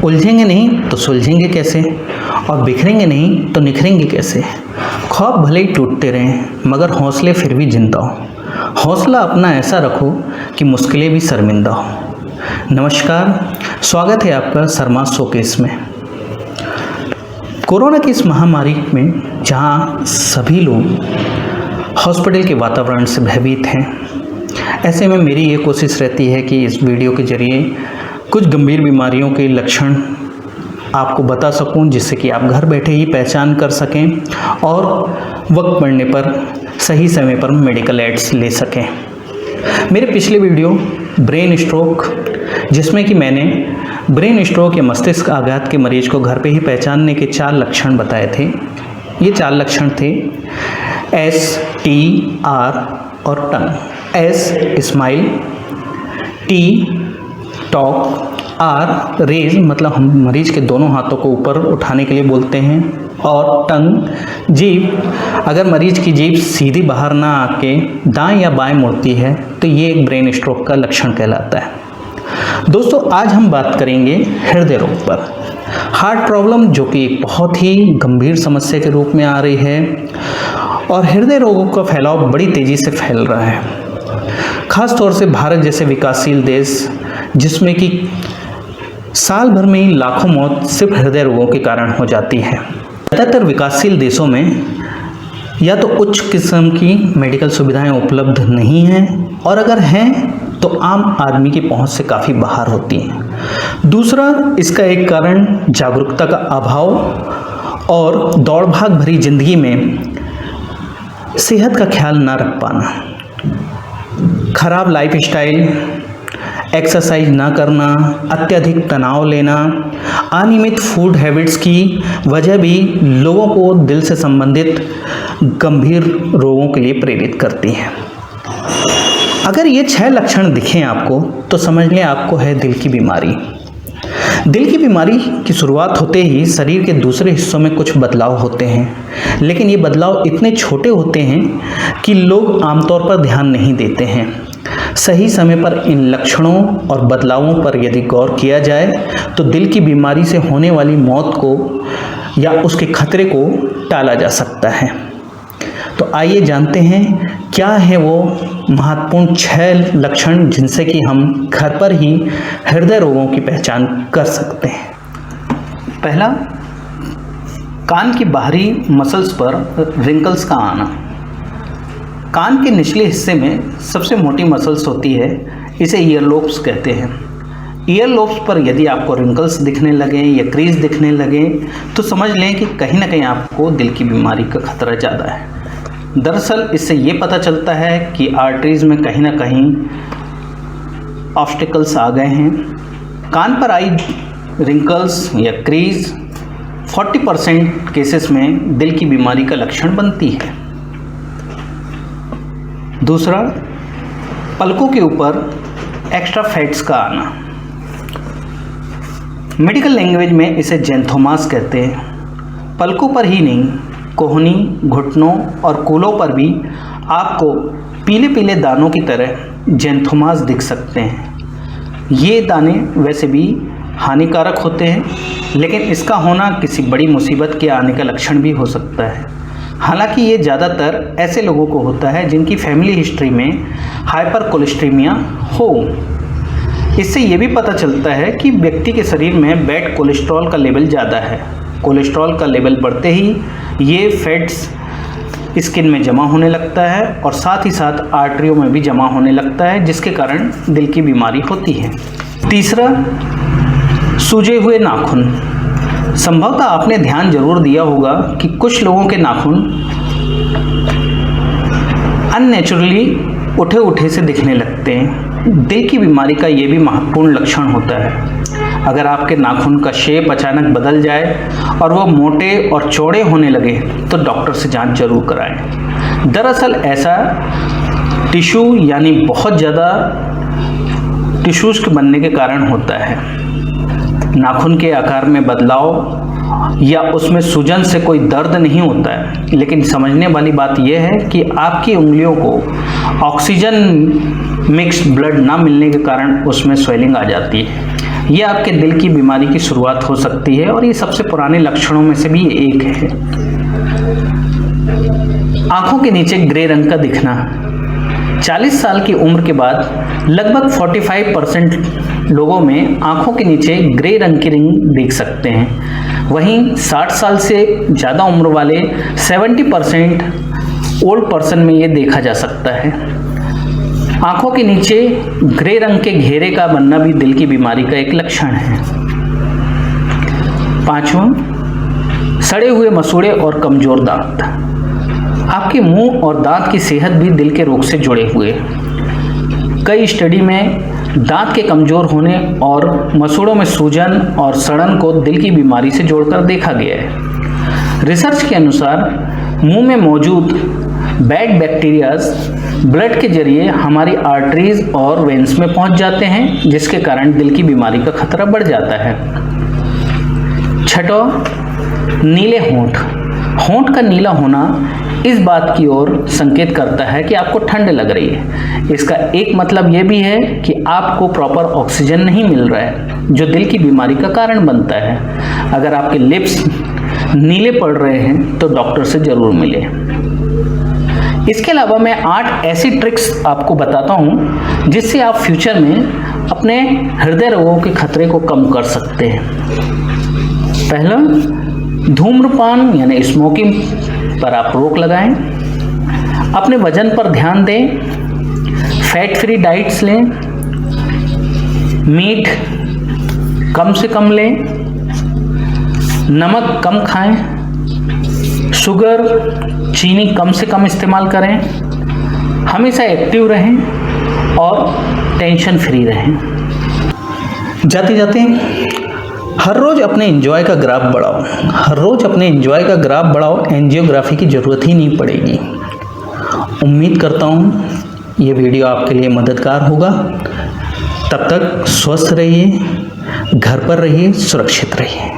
उलझेंगे नहीं तो सुलझेंगे कैसे, और बिखरेंगे नहीं तो निखरेंगे कैसे। ख्वाब भले ही टूटते रहें मगर हौसले फिर भी जिंदा हो। हौसला अपना ऐसा रखो कि मुश्किलें भी शर्मिंदा हो। नमस्कार, स्वागत है आपका शर्मा शोकेस में। कोरोना की इस महामारी में जहां सभी लोग हॉस्पिटल के वातावरण से भयभीत हैं, ऐसे में मेरी ये कोशिश रहती है कि इस वीडियो के जरिए कुछ गंभीर बीमारियों के लक्षण आपको बता सकूं, जिससे कि आप घर बैठे ही पहचान कर सकें और वक्त पड़ने पर सही समय पर मेडिकल एड्स ले सकें। मेरे पिछले वीडियो ब्रेन स्ट्रोक, जिसमें कि मैंने ब्रेन स्ट्रोक या मस्तिष्क आघात के मरीज को घर पे ही पहचानने के 4 लक्षण बताए थे। ये 4 लक्षण थे एस, टी, आर और tongue. S smile, T talk, R raise मतलब हम मरीज के दोनों हाथों को ऊपर उठाने के लिए बोलते हैं, और टंग जीभ, अगर मरीज की जीभ सीधी बाहर ना आके दाएं या बाएं मुड़ती है तो ये एक ब्रेन स्ट्रोक का लक्षण कहलाता है। दोस्तों, आज हम बात करेंगे हृदय रोग पर। हार्ट प्रॉब्लम जो कि एक बहुत ही गंभीर समस्या के रूप में आ रही है, और हृदय रोगों का फैलाव बड़ी तेज़ी से फैल रहा है, खास तौर से भारत जैसे विकासशील देश जिसमें कि साल भर में ही लाखों मौत सिर्फ हृदय रोगों के कारण हो जाती है। ज़्यादातर विकासशील देशों में या तो उच्च किस्म की मेडिकल सुविधाएं उपलब्ध नहीं हैं, और अगर हैं तो आम आदमी की पहुंच से काफ़ी बाहर होती हैं। दूसरा, इसका एक कारण जागरूकता का अभाव और दौड़ भाग भरी जिंदगी में सेहत का ख्याल ना रख पाना, खराब लाइफस्टाइल, एक्सरसाइज ना करना, अत्यधिक तनाव लेना, अनियमित फूड हैबिट्स की वजह भी लोगों को दिल से संबंधित गंभीर रोगों के लिए प्रेरित करती है। अगर ये 6 लक्षण दिखें आपको तो समझ लें आपको है दिल की बीमारी। दिल की बीमारी की शुरुआत होते ही शरीर के दूसरे हिस्सों में कुछ बदलाव होते हैं, लेकिन ये बदलाव इतने छोटे होते हैं कि लोग आमतौर पर ध्यान नहीं देते हैं। सही समय पर इन लक्षणों और बदलावों पर यदि गौर किया जाए तो दिल की बीमारी से होने वाली मौत को या उसके खतरे को टाला जा सकता है। तो आइए जानते हैं क्या है वो महत्वपूर्ण 6 लक्षण जिनसे कि हम घर पर ही हृदय रोगों की पहचान कर सकते हैं। पहला, कान की बाहरी मसल्स पर रिंकल्स का आना। कान के निचले हिस्से में सबसे मोटी मसल्स होती है, इसे ईयर लोब्स कहते हैं। ईयर लोब्स पर यदि आपको रिंकल्स दिखने लगें या क्रीज दिखने लगें तो समझ लें कि कहीं ना कहीं आपको दिल की बीमारी का खतरा ज़्यादा है। दरअसल इससे ये पता चलता है कि आर्टरीज में कहीं ना कहीं ऑब्स्टिकल्स आ गए हैं। कान पर आई रिंकल्स या क्रीज 40% केसेस में दिल की बीमारी का लक्षण बनती है। दूसरा, पलकों के ऊपर एक्स्ट्रा फैट्स का आना। मेडिकल लैंग्वेज में इसे ज़ैंथोमास कहते हैं। पलकों पर ही नहीं, कोहनी, घुटनों और कूलों पर भी आपको पीले पीले दानों की तरह ज़ैंथोमास दिख सकते हैं। ये दाने वैसे भी हानिकारक होते हैं, लेकिन इसका होना किसी बड़ी मुसीबत के आने का लक्षण भी हो सकता है। हालांकि ये ज़्यादातर ऐसे लोगों को होता है जिनकी फैमिली हिस्ट्री में हाइपर कोलेस्ट्रीमिया हो। इससे ये भी पता चलता है कि व्यक्ति के शरीर में बैड कोलेस्ट्रॉल का लेवल ज़्यादा है। कोलेस्ट्रॉल का लेवल बढ़ते ही ये फैट्स स्किन में जमा होने लगता है और साथ ही साथ आर्टरियों में भी जमा होने लगता है, जिसके कारण दिल की बीमारी होती है। तीसरा, सूजे हुए नाखून। संभवतः आपने ध्यान जरूर दिया होगा कि कुछ लोगों के नाखून अननेचुरली उठे उठे से दिखने लगते हैं। दिल की बीमारी का ये भी महत्वपूर्ण लक्षण होता है। अगर आपके नाखून का शेप अचानक बदल जाए और वह मोटे और चौड़े होने लगे तो डॉक्टर से जांच जरूर कराएं। दरअसल ऐसा टिश्यू यानी बहुत ज़्यादा टिश्यूज़ के बनने के कारण होता है। नाखून के आकार में बदलाव या उसमें सूजन से कोई दर्द नहीं होता है, लेकिन समझने वाली बात यह है कि आपकी उंगलियों को ऑक्सीजन मिक्स्ड ब्लड ना मिलने के कारण उसमें स्वेलिंग आ जाती है। ये आपके दिल की बीमारी की शुरुआत हो सकती है और ये सबसे पुराने लक्षणों में से भी एक है। आंखों के नीचे ग्रे रंग का दिखना। 40 साल की उम्र के बाद लगभग 45% लोगों में आंखों के नीचे ग्रे रंग की रिंग देख सकते हैं। वहीं 60 साल से ज़्यादा उम्र वाले 70% ओल्ड पर्सन में ये देखा जा सकता है। आंखों के नीचे ग्रे रंग के घेरे का बनना भी दिल की बीमारी का एक लक्षण है। 5वां, सड़े हुए मसूड़े और कमजोर दांत। आपके मुंह और दांत की सेहत भी दिल के रोग से जुड़े हुए। कई स्टडी में दांत के कमजोर होने और मसूड़ों में सूजन और सड़न को दिल की बीमारी से जोड़कर देखा गया है। रिसर्च के अनुसार मुंह में मौजूद बैड बैक्टीरियाज ब्लड के जरिए हमारी आर्टरीज और वेन्स में पहुंच जाते हैं, जिसके कारण दिल की बीमारी का खतरा बढ़ जाता है। 6वां, नीले होंठ। होंठ का नीला होना इस बात की ओर संकेत करता है कि आपको ठंड लग रही है। इसका एक मतलब यह भी है कि आपको प्रॉपर ऑक्सीजन नहीं मिल रहा है, जो दिल की बीमारी का कारण बनता है। अगर आपके लिप्स नीले पड़ रहे हैं तो डॉक्टर से जरूर मिले। इसके अलावा मैं 8 ऐसी ट्रिक्स आपको बताता हूं जिससे आप फ्यूचर में अपने हृदय रोगों के खतरे को कम कर सकते हैं। पहला, धूम्रपान यानी स्मोकिंग पर आप रोक लगाएं। अपने वजन पर ध्यान दें। फैट फ्री डाइट्स लें। मीट कम से कम लें। नमक कम खाएं। शुगर, चीनी कम से कम इस्तेमाल करें। हमेशा एक्टिव रहें और टेंशन फ्री रहें। जाते जाते हर रोज़ अपने एंजॉय का ग्राफ बढ़ाओ। हर रोज़ अपने एंजॉय का ग्राफ बढ़ाओ, एंजियोग्राफी की ज़रूरत ही नहीं पड़ेगी। उम्मीद करता हूँ ये वीडियो आपके लिए मददगार होगा। तब तक स्वस्थ रहिए, घर पर रहिए, सुरक्षित रहिए।